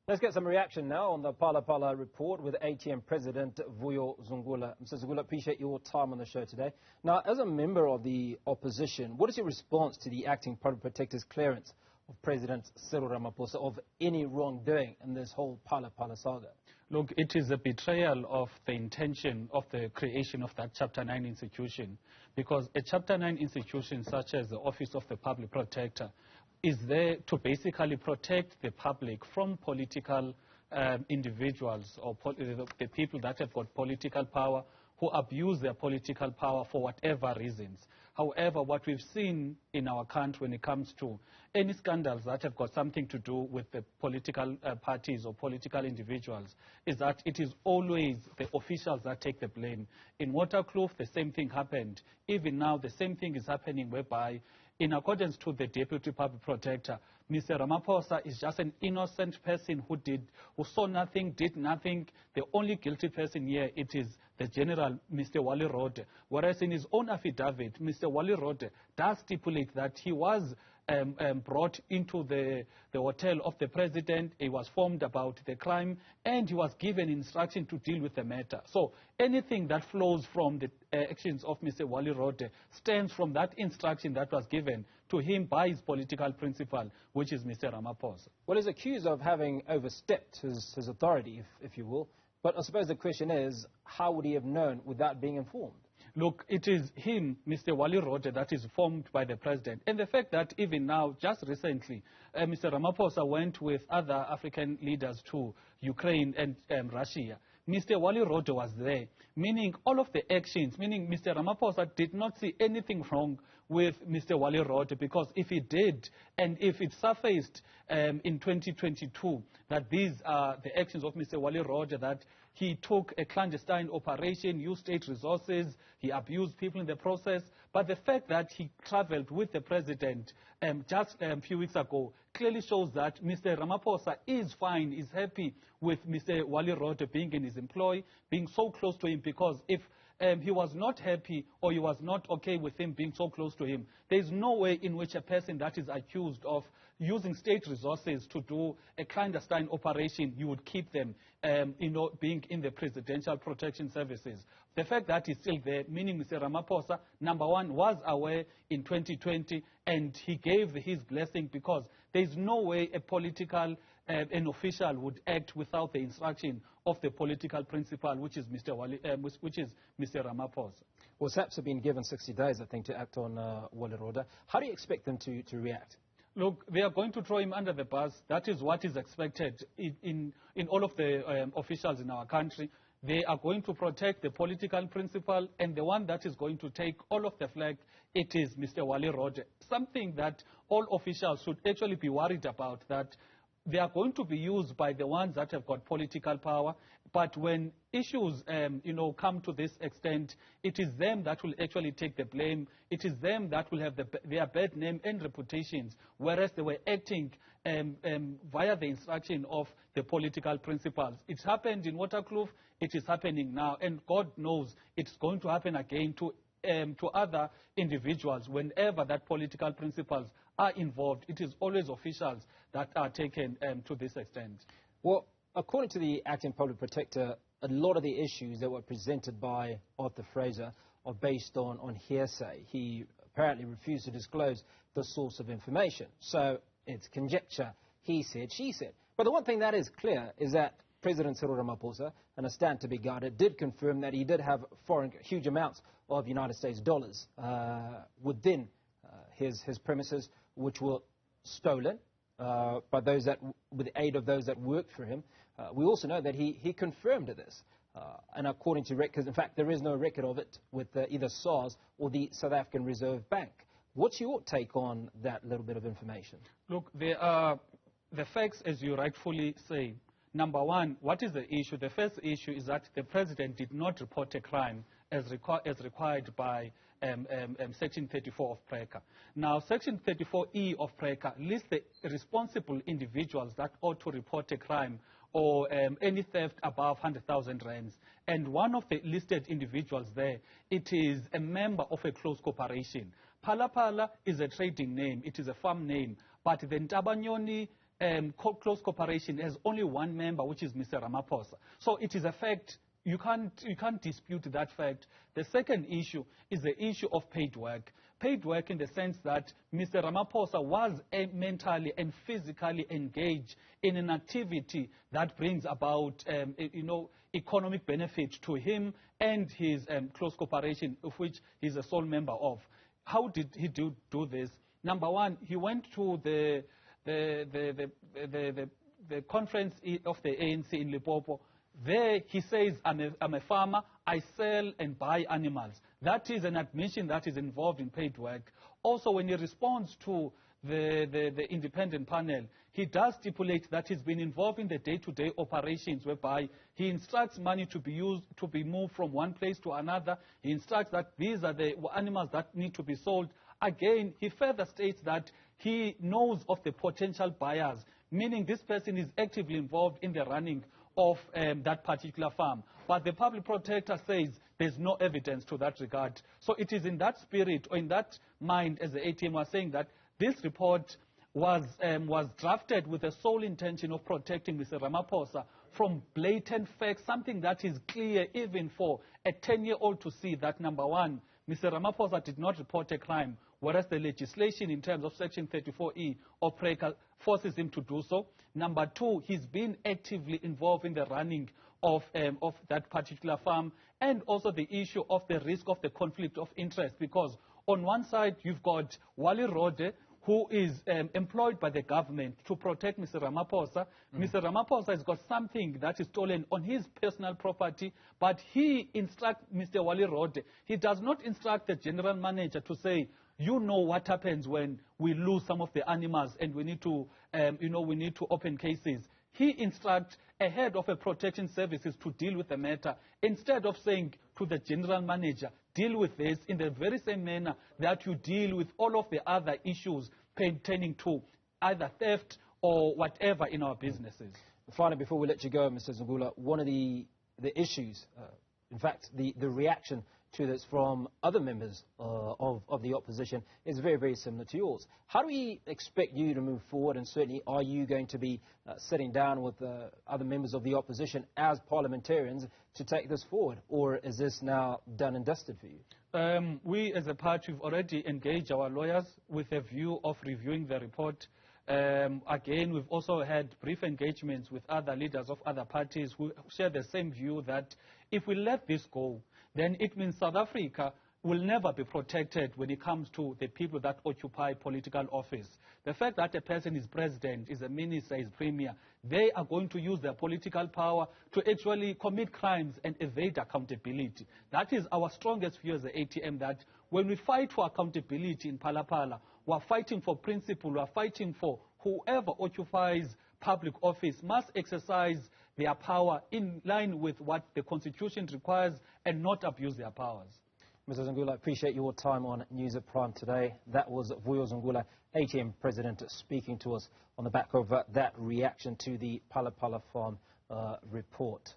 Let's get some reaction now on the Phala Phala Report with ATM President Vuyo Zungula. Mr. Zungula, appreciate your time on the show today. Now, as a member of the opposition, what is your response to the acting public protector's clearance of President Cyril Ramaphosa of any wrongdoing in this whole Phala Phala saga? Look, it is a betrayal of the intention of the creation of that Chapter 9 institution, because a Chapter 9 institution such as the Office of the Public Protector is there to basically protect the public from political individuals or the people that have got political power, who abuse their political power for whatever reasons. However, what we've seen in our country when it comes to any scandals that have got something to do with the political parties or political individuals is that it is always the officials that take the blame. In Waterkloof, the same thing happened. Even now, the same thing is happening whereby, in accordance to the Deputy Public Protector, Mr. Ramaphosa is just an innocent person who saw nothing, did nothing. The only guilty person here, it is the General, Mr. Wally Rode. Whereas in his own affidavit, Mr. Wally Rode does stipulate that he was brought into the hotel of the president. He was informed about the crime, and he was given instruction to deal with the matter. So anything that flows from the actions of Mr. Wally Rode stems from that instruction that was given to him by his political principal, which is Mr. Ramaphosa. Well, he's accused of having overstepped his authority, if you will. But I suppose the question is, how would he have known without being informed? Look, it is him, Mr. Wally Rode, that is formed by the president. And the fact that even now, just recently, Mr. Ramaphosa went with other African leaders to Ukraine and Russia. Mr. Wally Rode was there, meaning all of the actions, meaning Mr. Ramaphosa did not see anything wrong with Mr. Wally Rode, because if he did, and if it surfaced in 2022 that these are the actions of Mr. Wally Rode, that he took a clandestine operation, used state resources, he abused people in the process. But the fact that he traveled with the president just a few weeks ago clearly shows that Mr. Ramaphosa is fine, is happy with Mr. Wally Rode being in his employ, being so close to him, because if he was not happy or he was not okay with him being so close to him, there is no way in which a person that is accused of using state resources to do a clandestine operation, you would keep them being in the presidential protection services. The fact that he's still there, meaning Mr. Ramaphosa, number one, was aware in 2020, and he gave his blessing, because there is no way a political an official would act without the instruction of the political principal, which is Mr. Ramaphosa. Well, SAPs have been given 60 days, I think, to act on Wally Rode. How do you expect them to react? Look, they are going to throw him under the bus. That is what is expected in all of the officials in our country. They are going to protect the political principal, and the one that is going to take all of the flag, it is Mr. Wally Rode. Something that all officials should actually be worried about, that they are going to be used by the ones that have got political power. But when issues, come to this extent, it is them that will actually take the blame. It is them that will have their bad name and reputations, whereas they were acting via the instruction of the political principals. It's happened in Waterkloof. It is happening now, and God knows it's going to happen again to other individuals. Whenever that political principals are involved, it is always officials that are taken to this extent. Well, according to the acting public protector, a lot of the issues that were presented by Arthur Fraser are based on hearsay. He apparently refused to disclose the source of information. So it's conjecture, he said, she said. But the one thing that is clear is that President Cyril Ramaphosa, and a stand to be guarded, did confirm that he did have huge amounts of United States dollars within his premises, which were stolen by those with the aid of those that worked for him. We also know that he confirmed this. And according to records, in fact, there is no record of it with either SARS or the South African Reserve Bank. What's your take on that little bit of information? Look, there are the facts, as you rightfully say. Number one, what is the issue? The first issue is that the president did not report a crime as required by Section 34 of PRECA. Now, Section 34E of PRECA lists the responsible individuals that ought to report a crime or any theft above 100,000 rands. And one of the listed individuals there, it is a member of a close corporation. Phala Phala is a trading name. It is a farm name. But the Ntabanyoni close cooperation has only one member, which is Mr. Ramaphosa. So it is a fact. You can't dispute that fact. The second issue is the issue of paid work. Paid work in the sense that Mr. Ramaphosa was mentally and physically engaged in an activity that brings about, economic benefit to him and his close cooperation, of which he's a sole member of. How did he do this? Number one, he went to the conference of the ANC in Limpopo. There he says, I'm a farmer, I sell and buy animals. That is an admission that is involved in paid work. Also, when he responds to the independent panel, he does stipulate that he's been involved in the day-to-day operations whereby he instructs money to be used, to be moved from one place to another. He instructs that these are the animals that need to be sold. Again, he further states that he knows of the potential buyers, meaning this person is actively involved in the running of that particular farm. But the public protector says there's no evidence to that regard. So it is in that spirit, or in that mind, as the ATM was saying, that this report was drafted with the sole intention of protecting Mr. Ramaphosa from blatant facts, something that is clear even for a 10-year-old to see that, number one, Mr. Ramaphosa did not report a crime, whereas the legislation in terms of Section 34E of PRECA forces him to do so. Number two, he's been actively involved in the running of that particular farm, and also the issue of the risk of the conflict of interest, because on one side you've got Wally Rode, who is employed by the government to protect Mr. Ramaphosa. Mr. Ramaphosa has got something that is stolen on his personal property, but he instructs Mr. Wally Rode. He does not instruct the general manager to say, you know what happens when we lose some of the animals and we need to, we need to open cases. He instructs a head of a protection services to deal with the matter, instead of saying to the general manager, deal with this in the very same manner that you deal with all of the other issues pertaining to either theft or whatever in our businesses. Finally, before we let you go, Mr. Zungula, one of the issues, in fact, the reaction to this from other members of the opposition is very, very similar to yours. How do we expect you to move forward, and certainly are you going to be sitting down with other members of the opposition as parliamentarians to take this forward, or is this now done and dusted for you? We as a party have already engaged our lawyers with a view of reviewing the report. Again, we've also had brief engagements with other leaders of other parties who share the same view that if we let this go, then it means South Africa will never be protected when it comes to the people that occupy political office. The fact that a person is president, is a minister, is premier, they are going to use their political power to actually commit crimes and evade accountability. That is our strongest view as the ATM, that when we fight for accountability in Phala Phala, we're fighting for principle, we're fighting for whoever occupies public office must exercise their power in line with what the Constitution requires and not abuse their powers. Mr. Zungula, I appreciate your time on News at Prime today. That was Vuyo Zungula, ATM President, speaking to us on the back of that reaction to the Phala Phala Farm report.